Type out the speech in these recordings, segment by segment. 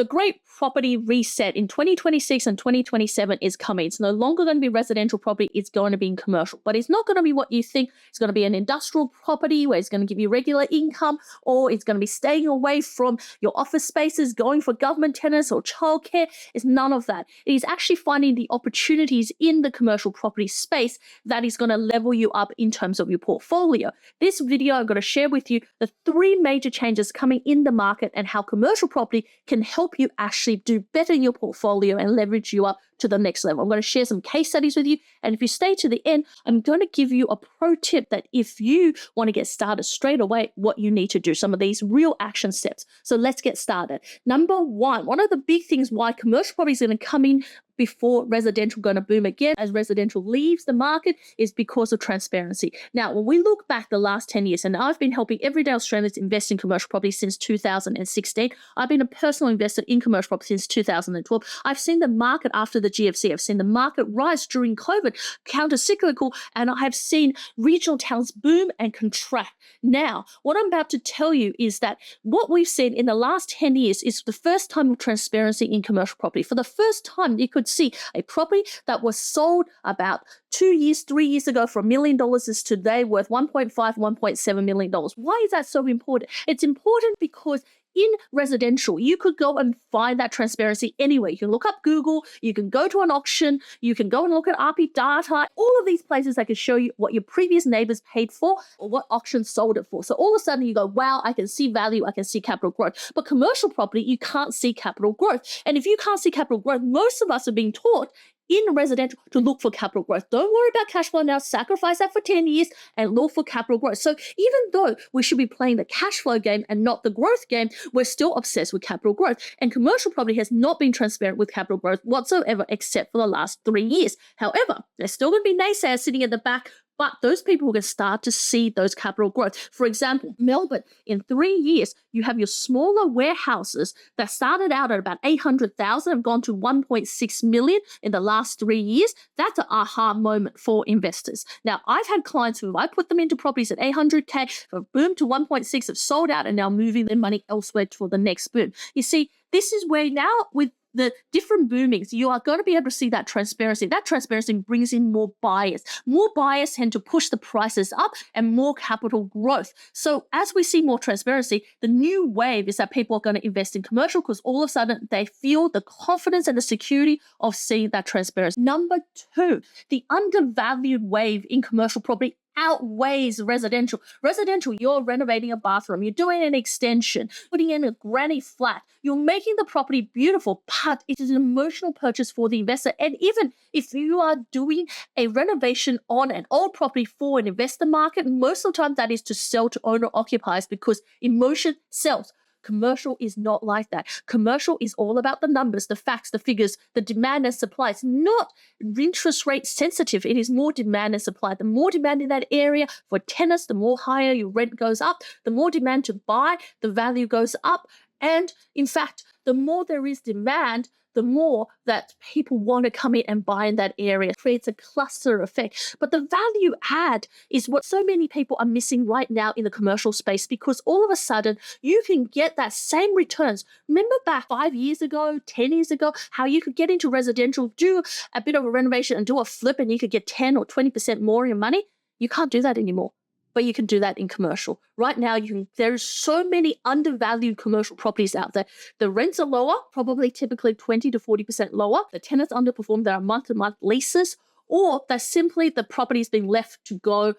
The great property reset in 2026 and 2027 is coming. It's no longer going to be residential property. It's going to be in commercial, but it's not going to be what you think. It's going to be an industrial property where it's going to give you regular income, or it's going to be staying away from your office spaces, going for government tenants or childcare. It's none of that. It is actually finding the opportunities in the commercial property space that is going to level you up in terms of your portfolio. This video, I'm going to share with you the 3 major changes coming in the market and how commercial property can help you actually do better in your portfolio and leverage you up to the next level. I'm going to share some case studies with you. And if you stay to the end, I'm going to give you a pro tip that if you want to get started straight away, what you need to do, some of these real action steps. So let's get started. Number one of the big things why commercial property is going to come in before residential going to boom again as residential leaves the market is because of transparency. Now, when we look back the last 10 years, and I've been helping everyday Australians invest in commercial property since 2016. I've been a personal investor in commercial property since 2012. I've seen the market after the GFC. I've seen the market rise during COVID, counter-cyclical, and I have seen regional towns boom and contract. Now, what I'm about to tell you is that what we've seen in the last 10 years is the first time of transparency in commercial property. For the first time, you could see a property that was sold about 2 years, 3 years ago for $1 million is today worth $1.5, $1.7 million. Why is that so important? It's important because in residential, you could go and find that transparency anywhere. You can look up Google, you can go to an auction, you can go and look at RP data, all of these places that can show you what your previous neighbors paid for or what auction sold it for. So all of a sudden you go, wow, I can see value, I can see capital growth. But commercial property, you can't see capital growth. And if you can't see capital growth, most of us are being taught in residential to look for capital growth. Don't worry about cash flow now, sacrifice that for 10 years and look for capital growth. So even though we should be playing the cash flow game and not the growth game, we're still obsessed with capital growth. And commercial property has not been transparent with capital growth whatsoever, except for the last 3 years. However, there's still going to be naysayers sitting at the back, but those people who can start to see those capital growth. For example, Melbourne, in 3 years, you have your smaller warehouses that started out at about 800,000 have gone to 1.6 million in the last 3 years. That's an aha moment for investors. Now, I've had clients who I put them into properties at 800K, have boomed to 1.6, have sold out and now moving their money elsewhere for the next boom. You see, this is where now with the different boomings, you are going to be able to see that transparency. That transparency brings in more buyers. More buyers tend to push the prices up and more capital growth. So as we see more transparency, the new wave is that people are going to invest in commercial because all of a sudden they feel the confidence and the security of seeing that transparency. Number 2, the undervalued wave in commercial property outweighs residential. Residential, you're renovating a bathroom, you're doing an extension, putting in a granny flat, you're making the property beautiful, but it is an emotional purchase for the investor. And even if you are doing a renovation on an old property for an investor market, most of the time that is to sell to owner occupiers because emotion sells. Commercial is not like that. Commercial is all about the numbers, the facts, the figures, the demand and supply. It's not interest rate sensitive. It is more demand and supply. The more demand in that area for tenants, the more higher your rent goes up. The more demand to buy, the value goes up. And in fact, the more there is demand, the more that people want to come in and buy in that area. It creates a cluster effect. But the value add is what so many people are missing right now in the commercial space, because all of a sudden you can get that same returns. Remember back 5 years ago, 10 years ago, how you could get into residential, do a bit of a renovation and do a flip and you could get 10 or 20% more in your money? You can't do that anymore. But you can do that in commercial. Right now, there's so many undervalued commercial properties out there. The rents are lower, probably typically 20 to 40% lower. The tenants underperform, there are month-to-month leases, or that simply the property is being left to go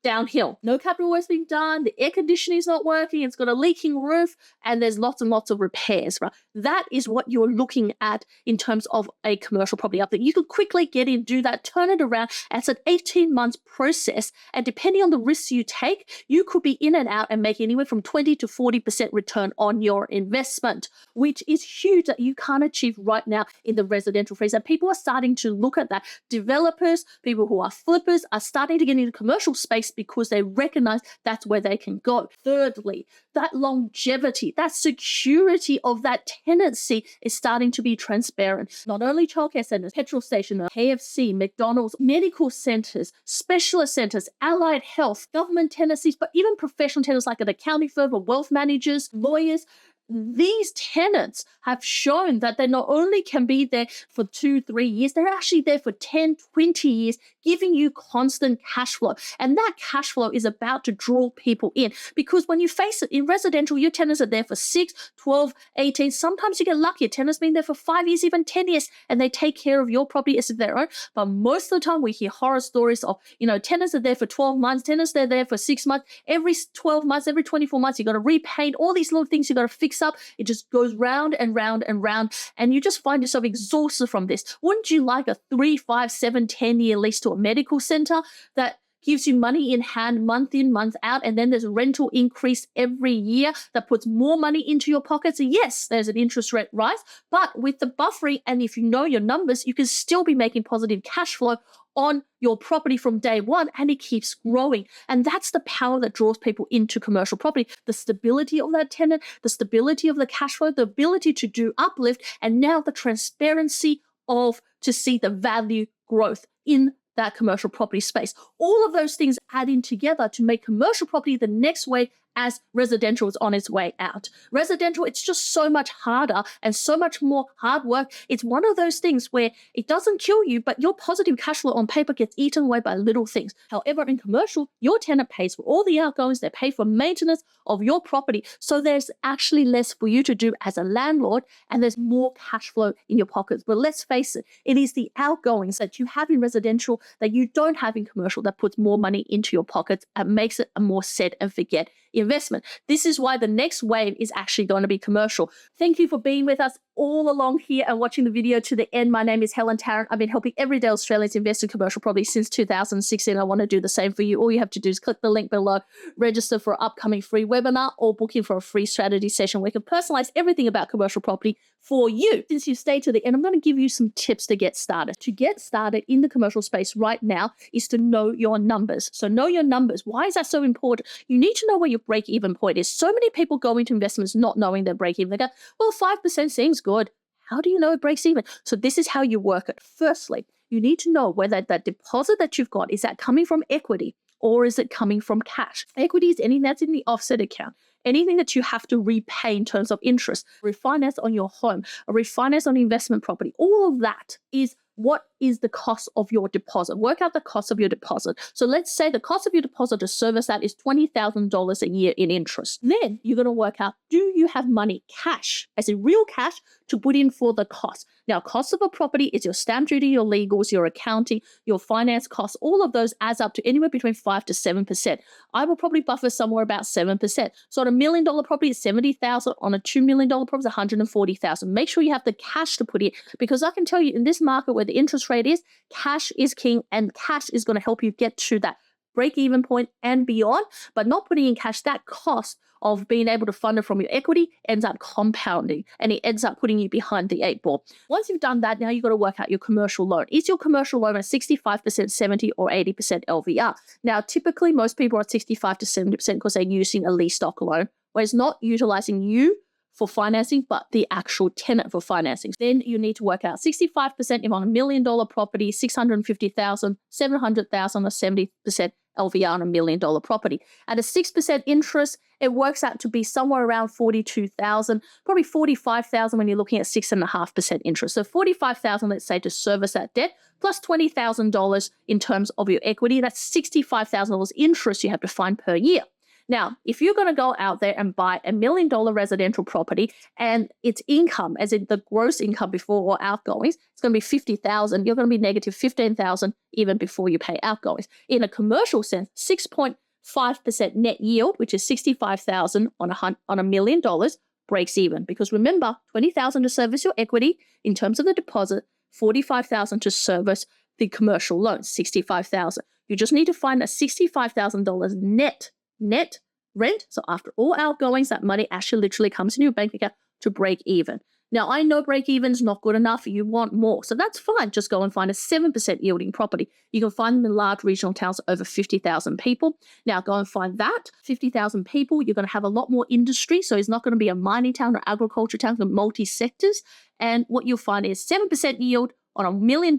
downhill. No capital work's being done, the air conditioning is not working, it's got a leaking roof, and there's lots and lots of repairs, right? That is what you're looking at in terms of a commercial property update. You could quickly get in, do that, turn it around. It's an 18-month process, and depending on the risks you take, you could be in and out and make anywhere from 20 to 40% return on your investment, which is huge that you can't achieve right now in the residential phase. And people are starting to look at that. Developers, people who are flippers are starting to get into the commercial space because they recognize that's where they can go. Thirdly, that longevity, that security of that tenancy is starting to be transparent. Not only childcare centers, petrol stations, KFC, McDonald's, medical centers, specialist centers, allied health, government tenancies, but even professional tenants like an accounting firm or wealth managers, lawyers, these tenants have shown that they not only can be there for 2-3 years, they're actually there for 10-20 years, giving you constant cash flow. And that cash flow is about to draw people in, because when you face it in residential, your tenants are there for 6, 12, 18. Sometimes you get lucky. A tenant's been there for 5 years, even 10 years, and they take care of your property as their own. But most of the time we hear horror stories of, tenants are there for 12 months, tenants are there for 6 months. Every 12 months, every 24 months, you got to repaint all these little things you got to fix up. It just goes round and round and round, and you just find yourself exhausted from this. Wouldn't you like a 3, 5, 7, 10-year lease to a medical center that gives you money in hand month in, month out, and then there's a rental increase every year that puts more money into your pockets? Yes, there's an interest rate rise, but with the buffering, and if you know your numbers, you can still be making positive cash flow on your property from day one, and it keeps growing. And that's the power that draws people into commercial property. The stability of that tenant, the stability of the cash flow, the ability to do uplift, and now the transparency to see the value growth in that commercial property space. All of those things add in together to make commercial property the next wave as residential is on its way out. Residential, it's just so much harder and so much more hard work. It's one of those things where it doesn't kill you, but your positive cash flow on paper gets eaten away by little things. However, in commercial, your tenant pays for all the outgoings, they pay for maintenance of your property. So there's actually less for you to do as a landlord, and there's more cash flow in your pockets. But let's face it, it is the outgoings that you have in residential that you don't have in commercial that puts more money into your pockets and makes it a more set and forget investment. This is why the next wave is actually going to be commercial. Thank you for being with us all along here and watching the video to the end. My name is Helen Taran. I've been helping everyday Australians invest in commercial property since 2016. I want to do the same for you. All you have to do is click the link below, register for an upcoming free webinar, or book in for a free strategy session where we can personalize everything about commercial property for you. Since you stayed to the end, I'm going to give you some tips to get started. To get started in the commercial space right now is to know your numbers. So know your numbers. Why is that so important? You need to know where your break-even point is. So many people go into investments not knowing their break-even. They go, well, 5% seems good. How do you know it breaks even? So this is how you work it. Firstly, you need to know whether that deposit that you've got, is that coming from equity or is it coming from cash? Equity is anything that's in the offset account. Anything that you have to repay in terms of interest, refinance on your home, a refinance on investment property, all of that is what is the cost of your deposit. Work out the cost of your deposit. So let's say the cost of your deposit to service that is $20,000 a year in interest. Then you're going to work out, do you have money, cash, as in real cash, to put in for the cost? Now, cost of a property is your stamp duty, your legals, your accounting, your finance costs. All of those adds up to anywhere between 5 to 7%. I will probably buffer somewhere about 7%. So on $1 million property, it's $70,000. On a $2 million property, it's $140,000. Make sure you have the cash to put in, because I can tell you in this market where the interest rate is, cash is king, and cash is going to help you get to that break-even point and beyond. But not putting in cash, that cost of being able to fund it from your equity ends up compounding, and it ends up putting you behind the 8 ball. Once you've done that, now you've got to work out your commercial loan. Is your commercial loan at 65%, 70 or 80% LVR? Now, typically most people are at 65 to 70% because they're using a lease stock loan, where it's not utilizing you for financing, but the actual tenant for financing. Then you need to work out 65% if on $1 million property, 650,000, 700,000 or 70% LVR on $1 million property. At a 6% interest, it works out to be somewhere around 42,000, probably 45,000 when you're looking at 6.5% interest. So 45,000, let's say, to service that debt, plus $20,000 in terms of your equity. That's $65,000 interest you have to find per year. Now, if you're going to go out there and buy $1 million residential property and its income, as in the gross income before or outgoings, it's going to be 50,000, you're going to be negative 15,000 even before you pay outgoings. In a commercial sense, 6.5% net yield, which is 65,000 on $1 million, breaks even. Because remember, 20,000 to service your equity in terms of the deposit, 45,000 to service the commercial loan, 65,000. You just need to find a $65,000 net rent. So after all outgoings, that money actually literally comes in your bank account to break even. Now, I know break even is not good enough. You want more. So that's fine. Just go and find a 7% yielding property. You can find them in large regional towns over 50,000 people. Now, go and find that. 50,000 people, you're going to have a lot more industry. So it's not going to be a mining town or agriculture town, but multi-sectors. And what you'll find is 7% yield on $1 million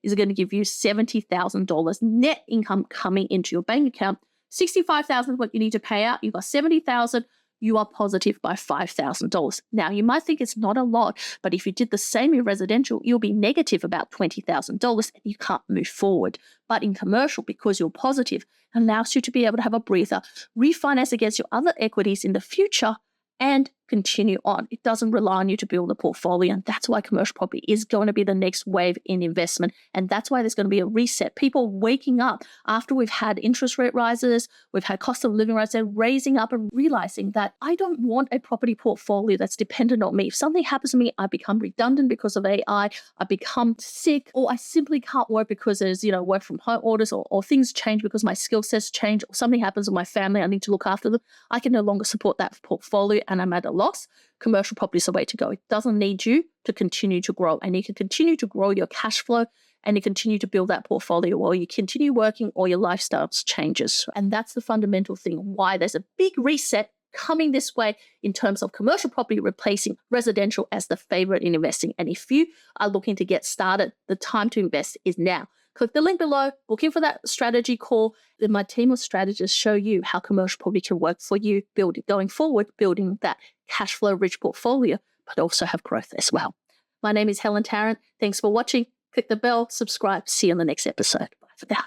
is going to give you $70,000 net income coming into your bank account. 65,000 is what you need to pay out. You've got 70,000. you are positive by $5,000. Now, you might think it's not a lot, but if you did the same in residential, you'll be negative about $20,000 and you can't move forward. But in commercial, because you're positive, it allows you to be able to have a breather, refinance against your other equities in the future, and continue on. It doesn't rely on you to build a portfolio. And that's why commercial property is going to be the next wave in investment. And that's why there's going to be a reset. People waking up after we've had interest rate rises, we've had cost of living rises, they're raising up and realizing that I don't want a property portfolio that's dependent on me. If something happens to me, I become redundant because of AI, I become sick, or I simply can't work because there's, work from home orders, or things change because my skill sets change, or something happens with my family, I need to look after them. I can no longer support that portfolio and I'm at a loss. Commercial property is the way to go. It doesn't need you to continue to grow, and you can continue to grow your cash flow and you continue to build that portfolio while you continue working or your lifestyle changes. And that's the fundamental thing why there's a big reset coming this way in terms of commercial property replacing residential as the favorite in investing. And if you are looking to get started, the time to invest is now. Click the link below, book in for that strategy call. Then my team of strategists show you how commercial property can work for you, going forward, building that cash flow rich portfolio, but also have growth as well. My name is Helen Taran. Thanks for watching. Click the bell, subscribe. See you on the next episode. Bye for now.